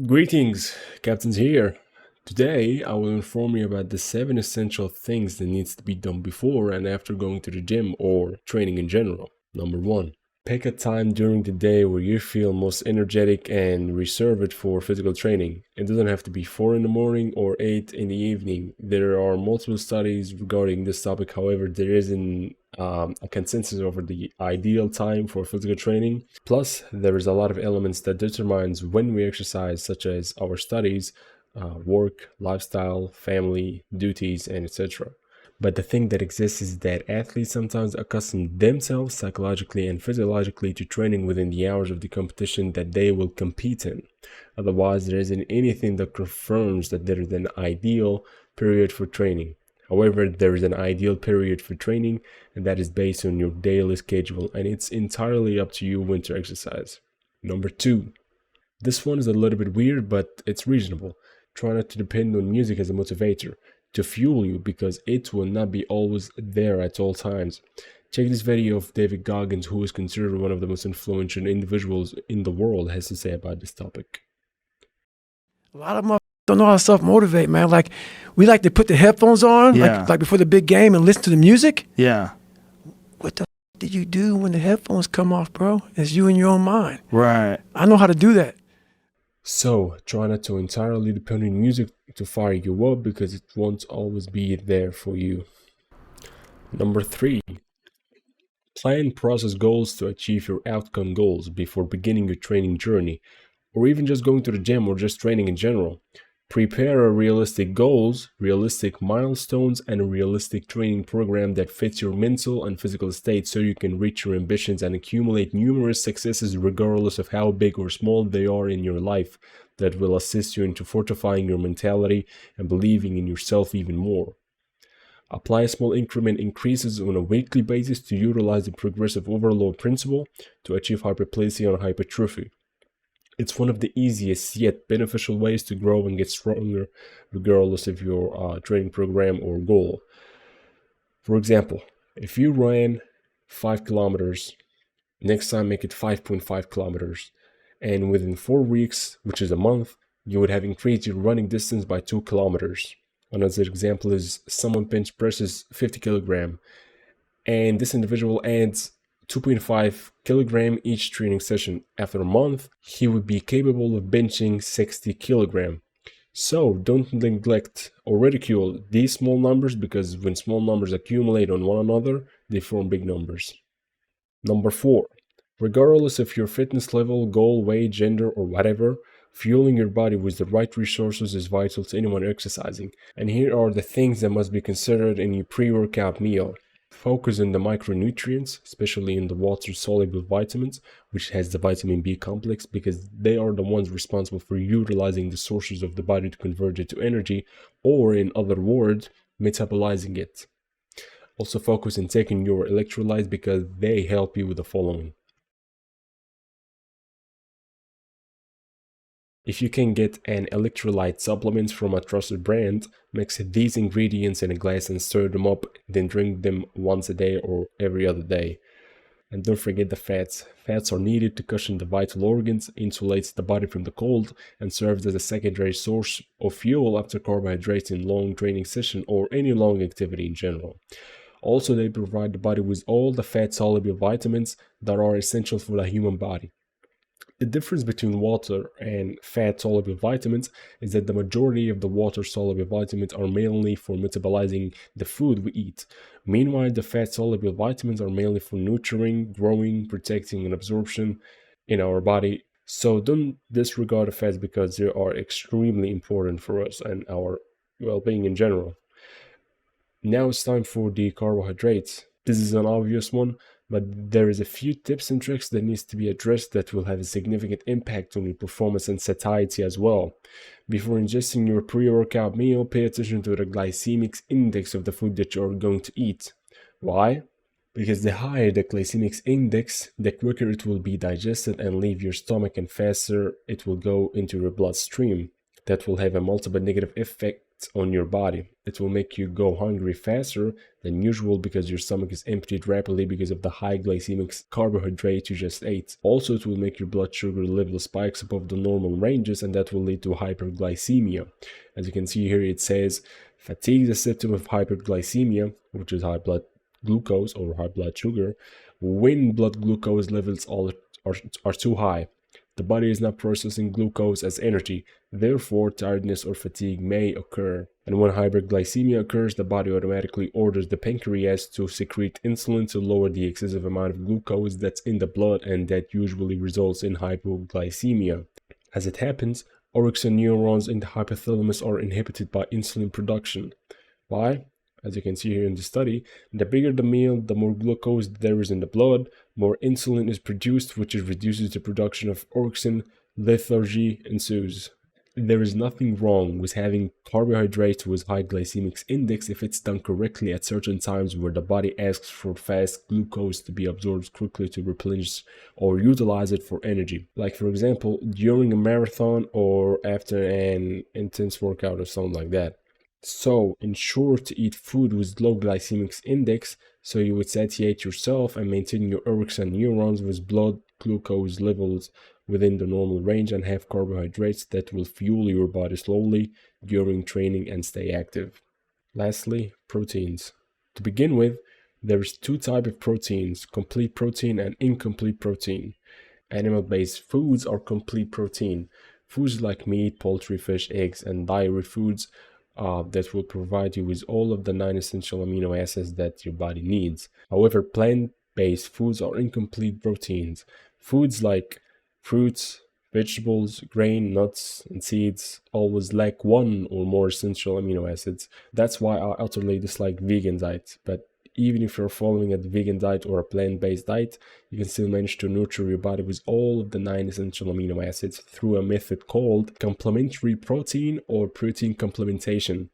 Greetings, Captains here. Today, I will inform you about the 7 essential things that needs to be done before and after going to the gym or training in general. Number 1. Pick a time during the day where you feel most energetic and reserve it for physical training. It doesn't have to be 4 in the morning or 8 in the evening. There are multiple studies regarding this topic. However, there isn't a consensus over the ideal time for physical training. Plus, there is a lot of elements that determines when we exercise, such as our studies, work, lifestyle, family, duties, and etc. But the thing that exists is that athletes sometimes accustom themselves psychologically and physiologically to training within the hours of the competition that they will compete in. Otherwise, there isn't anything that confirms that there is an ideal period for training. However, there is an ideal period for training, and that is based on your daily schedule, and it's entirely up to you when to exercise. Number 2. This one is a little bit weird, but it's reasonable. Try not to depend on music as a motivator to fuel you, because it will not be always there at all times. Check this video of David Goggins, who is considered one of the most influential individuals in the world, has to say about this topic. A lot of motherfuckers don't know how to self-motivate, man. Like, we like to put the headphones on, like before the big game and listen to the music. Yeah. What the did you do when the headphones come off, bro? It's you in your own mind. Right. I know how to do that. So, try not to entirely depend on music to fire you up, because it won't always be there for you. Number 3. Plan process goals to achieve your outcome goals before beginning your training journey, or even just going to the gym or just training in general. Prepare a realistic goals, realistic milestones, and a realistic training program that fits your mental and physical state, so you can reach your ambitions and accumulate numerous successes regardless of how big or small they are in your life, that will assist you into fortifying your mentality and believing in yourself even more. Apply small increment increases on a weekly basis to utilize the progressive overload principle to achieve hyperplasia and hypertrophy. It's one of the easiest yet beneficial ways to grow and get stronger regardless of your training program or goal. For example, if you ran 5 kilometers, next time make it 5.5 kilometers. And within 4 weeks, which is a month, you would have increased your running distance by 2 kilometers. Another example is someone bench presses 50 kilogram, and this individual adds 2.5 kilogram each training session. After a month, he would be capable of benching 60 kilogram. So don't neglect or ridicule these small numbers, because when small numbers accumulate on one another, they form big numbers. Number 4. Regardless of your fitness level, goal, weight, gender, or whatever, fueling your body with the right resources is vital to anyone exercising. And here are the things that must be considered in your pre-workout meal. Focus on the micronutrients, especially in the water-soluble vitamins, which has the vitamin B complex, because they are the ones responsible for utilizing the sources of the body to convert it to energy, or in other words, metabolizing it. Also focus on taking your electrolytes, because they help you with the following. If you can get an electrolyte supplement from a trusted brand, mix these ingredients in a glass and stir them up, then drink them once a day or every other day. And don't forget the fats. Fats are needed to cushion the vital organs, insulates the body from the cold, and serves as a secondary source of fuel after carbohydrates in long training session or any long activity in general. Also, they provide the body with all the fat-soluble vitamins that are essential for the human body. The difference between water and fat-soluble vitamins is that the majority of the water-soluble vitamins are mainly for metabolizing the food we eat. Meanwhile, the fat-soluble vitamins are mainly for nurturing, growing, protecting, and absorption in our body. So don't disregard the fats, because they are extremely important for us and our well-being in general. Now it's time for the carbohydrates. This is an obvious one, but there is a few tips and tricks that needs to be addressed that will have a significant impact on your performance and satiety as well. Before ingesting your pre-workout meal, pay attention to the glycemic index of the food that you are going to eat. Why? Because the higher the glycemic index, the quicker it will be digested and leave your stomach, and faster it will go into your bloodstream. That will have a multiple negative effect effect on your body. It will make you go hungry faster than usual because your stomach is emptied rapidly because of the high glycemic carbohydrate you just ate. Also, it will make your blood sugar level spikes above the normal ranges, and that will lead to hyperglycemia. As you can see here, it says fatigue is a symptom of hyperglycemia, which is high blood glucose or high blood sugar, when blood glucose levels are too high. The body is not processing glucose as energy, therefore tiredness or fatigue may occur. And when hyperglycemia occurs, the body automatically orders the pancreas to secrete insulin to lower the excessive amount of glucose that's in the blood, and that usually results in hypoglycemia. As it happens, orexin neurons in the hypothalamus are inhibited by insulin production. Why? As you can see here in the study, the bigger the meal, the more glucose there is in the blood, more insulin is produced, which reduces the production of orexin, lethargy ensues. There is nothing wrong with having carbohydrates with high glycemic index if it's done correctly at certain times where the body asks for fast glucose to be absorbed quickly to replenish or utilize it for energy. Like for example, during a marathon or after an intense workout or something like that. So ensure to eat food with low glycemic index so you would satiate yourself and maintain your orexin neurons with blood glucose levels within the normal range, and have carbohydrates that will fuel your body slowly during training and stay active. Lastly, proteins. To begin with, there's two types of proteins, complete protein and incomplete protein. Animal-based foods are complete protein. Foods like meat, poultry, fish, eggs, and dairy foods that will provide you with all of the 9 essential amino acids that your body needs. However, plant-based foods are incomplete proteins. Foods like fruits, vegetables, grain, nuts, and seeds always lack one or more essential amino acids. That's why I utterly dislike vegan diet. But even if you're following a vegan diet or a plant-based diet, you can still manage to nurture your body with all of the 9 essential amino acids through a method called complementary protein or protein complementation.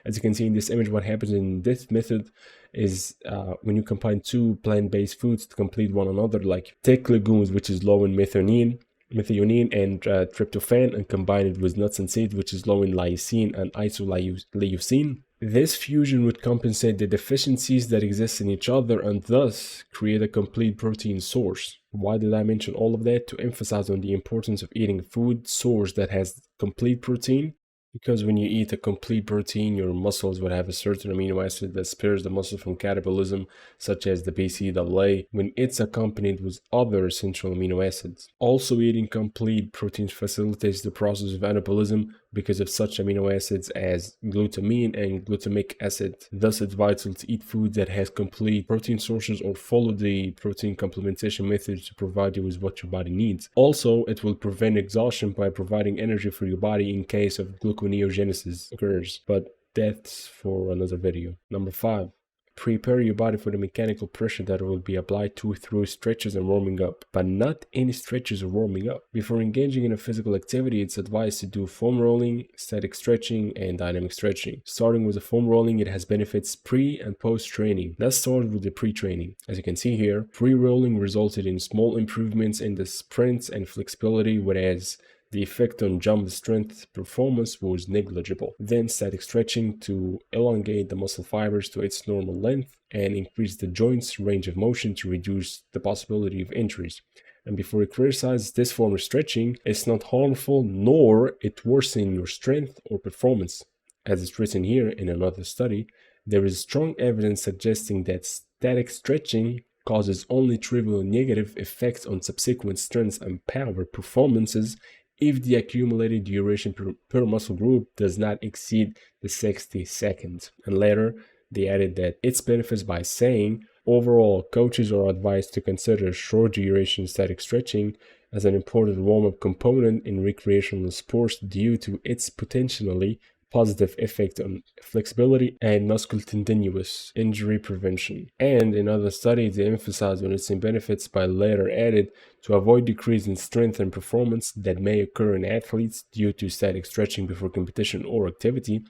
As you can see in this image, what happens in this method is when you combine two plant-based foods to complete one another, like take legumes, which is low in methionine and tryptophan, and combine it with nuts and seeds, which is low in lysine and isoleucine. This fusion would compensate the deficiencies that exist in each other and thus create a complete protein source. Why did I mention all of that? To emphasize on the importance of eating a food source that has complete protein. Because when you eat a complete protein, your muscles will have a certain amino acid that spares the muscle from catabolism, such as the BCAA, when it's accompanied with other essential amino acids. Also, eating complete proteins facilitates the process of anabolism because of such amino acids as glutamine and glutamic acid. Thus, it's vital to eat food that has complete protein sources or follow the protein complementation method to provide you with what your body needs. Also, it will prevent exhaustion by providing energy for your body in case of gluconeogenesis occurs, but that's for another video. Number 5. Prepare your body for the mechanical pressure that will be applied to through stretches and warming up, but not any stretches or warming up. Before engaging in a physical activity, it's advised to do foam rolling, static stretching, and dynamic stretching. Starting with the foam rolling, it has benefits pre and post training. Let's start with the pre-training. As you can see here, pre-rolling resulted in small improvements in the sprints and flexibility, whereas the effect on jump strength performance was negligible. Then static stretching to elongate the muscle fibers to its normal length and increase the joint's range of motion to reduce the possibility of injuries. And before exercise, this form of stretching is not harmful nor it worsens your strength or performance. As it's written here in another study, there is strong evidence suggesting that static stretching causes only trivial negative effects on subsequent strength and power performances if the accumulated duration per muscle group does not exceed the 60 seconds. And later, they added that its benefits by saying, overall, coaches are advised to consider short duration static stretching as an important warm-up component in recreational sports due to its potentially positive effect on flexibility and musculotendinous injury prevention. And in other studies, they emphasized on its benefits by later added to avoid decrease in strength and performance that may occur in athletes due to static stretching before competition or activity.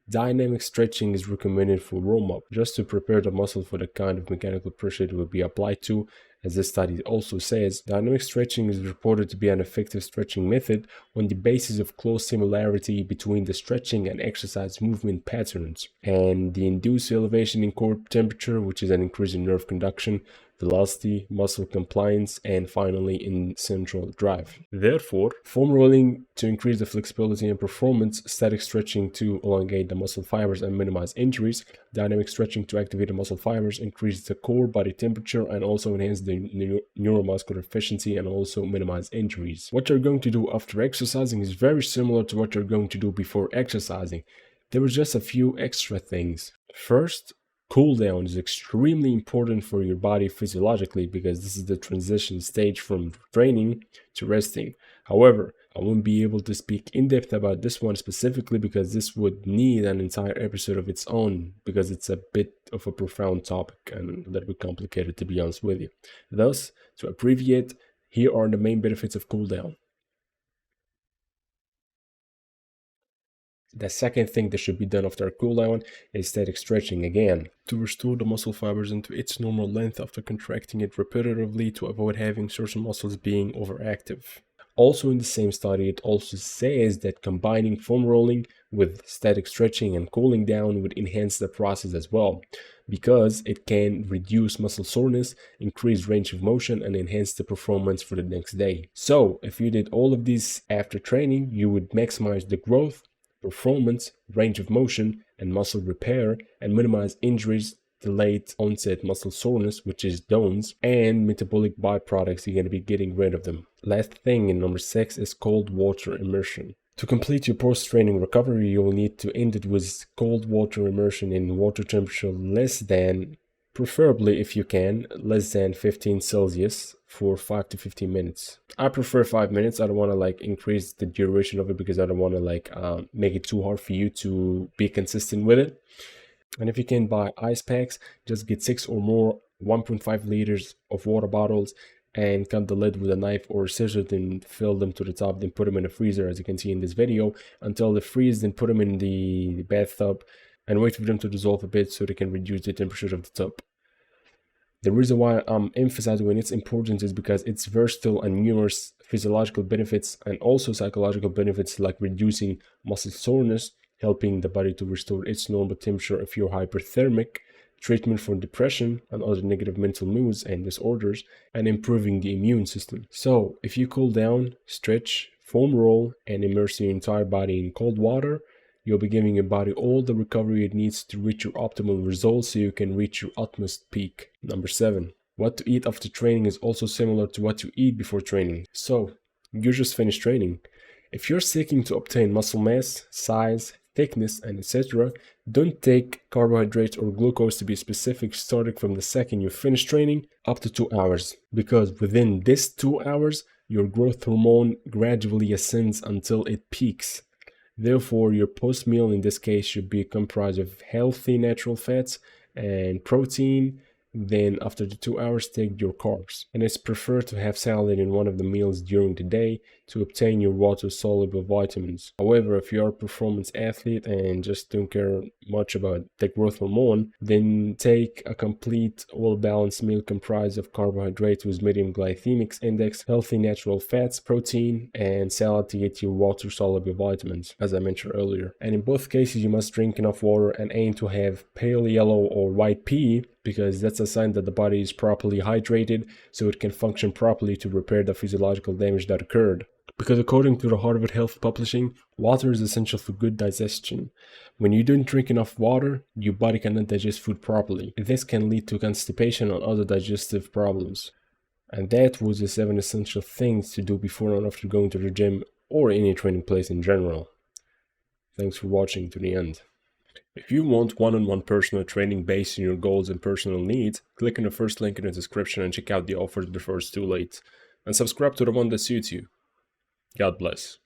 Dynamic stretching is recommended for warm-up, just to prepare the muscle for the kind of mechanical pressure it will be applied to, As this study also says, dynamic stretching is reported to be an effective stretching method on the basis of close similarity between the stretching and exercise movement patterns, and the induced elevation in core temperature, which is an increase in nerve conduction, velocity, muscle compliance, and finally in central drive. Therefore, foam rolling to increase the flexibility and performance, static stretching to elongate the muscle fibers and minimize injuries, dynamic stretching to activate the muscle fibers, increase the core body temperature, and also enhance the neuromuscular efficiency and also minimize injuries. What you're going to do after exercising is very similar to what you're going to do before exercising. There are just a few extra things. First, cool down is extremely important for your body physiologically because this is the transition stage from training to resting. However, I won't be able to speak in depth about this one specifically because this would need an entire episode of its own because it's a bit of a profound topic and a little bit complicated, to be honest with you. Thus, to abbreviate, here are the main benefits of cool down. The second thing that should be done after a cool down is static stretching again, to restore the muscle fibers into its normal length after contracting it repetitively to avoid having certain muscles being overactive. Also in the same study, it also says that combining foam rolling with static stretching and cooling down would enhance the process as well, because it can reduce muscle soreness, increase range of motion, and enhance the performance for the next day. So if you did all of these after training, you would maximize the growth, performance, range of motion, and muscle repair, and minimize injuries, delayed onset muscle soreness, which is DONS, and metabolic byproducts. You're going to be getting rid of them. Last thing in number 6 is cold water immersion. To complete your post-training recovery, you will need to end it with cold water immersion in water temperature less than, preferably if you can, less than 15 Celsius for 5 to 15 minutes. I prefer 5 minutes. I don't want to increase the duration of it because I don't want to make it too hard for you to be consistent with it. And if you can buy ice packs, just get 6 or more 1.5 liters of water bottles and cut the lid with a knife or scissors, then fill them to the top, then put them in the freezer as you can see in this video until they freeze, then put them in the bathtub and wait for them to dissolve a bit so they can reduce the temperature of the tub. The reason why I'm emphasizing when its importance is because it's versatile and numerous physiological benefits and also psychological benefits like reducing muscle soreness, helping the body to restore its normal temperature if you're hyperthermic, treatment for depression and other negative mental moods and disorders, and improving the immune system. So if you cool down, stretch, foam roll, and immerse your entire body in cold water, you'll be giving your body all the recovery it needs to reach your optimal results so you can reach your utmost peak. Number 7. What to eat after training is also similar to what to eat before training. So, you just finished training. If you're seeking to obtain muscle mass, size, thickness, and etc., don't take carbohydrates or glucose to be specific starting from the second you finish training up to 2 hours, because within this 2 hours, your growth hormone gradually ascends until it peaks. Therefore, your post-meal in this case should be comprised of healthy natural fats and protein. Then after the 2 hours, take your carbs. And it's preferred to have salad in one of the meals during the day to obtain your water-soluble vitamins. However, if you are a performance athlete and just don't care much about the growth hormone, then take a complete, well-balanced meal comprised of carbohydrates with medium glycemic index, healthy natural fats, protein, and salad to get your water-soluble vitamins, as I mentioned earlier. And in both cases, you must drink enough water and aim to have pale yellow or white pea, because that's a sign that the body is properly hydrated so it can function properly to repair the physiological damage that occurred. Because according to the Harvard Health Publishing, water is essential for good digestion. When you don't drink enough water, your body cannot digest food properly. This can lead to constipation and other digestive problems. And that was the 7 essential things to do before and after going to the gym or any training place in general. Thanks for watching to the end. If you want one-on-one personal training based on your goals and personal needs, click on the first link in the description and check out the offers before it's too late. And subscribe to the one that suits you. God bless.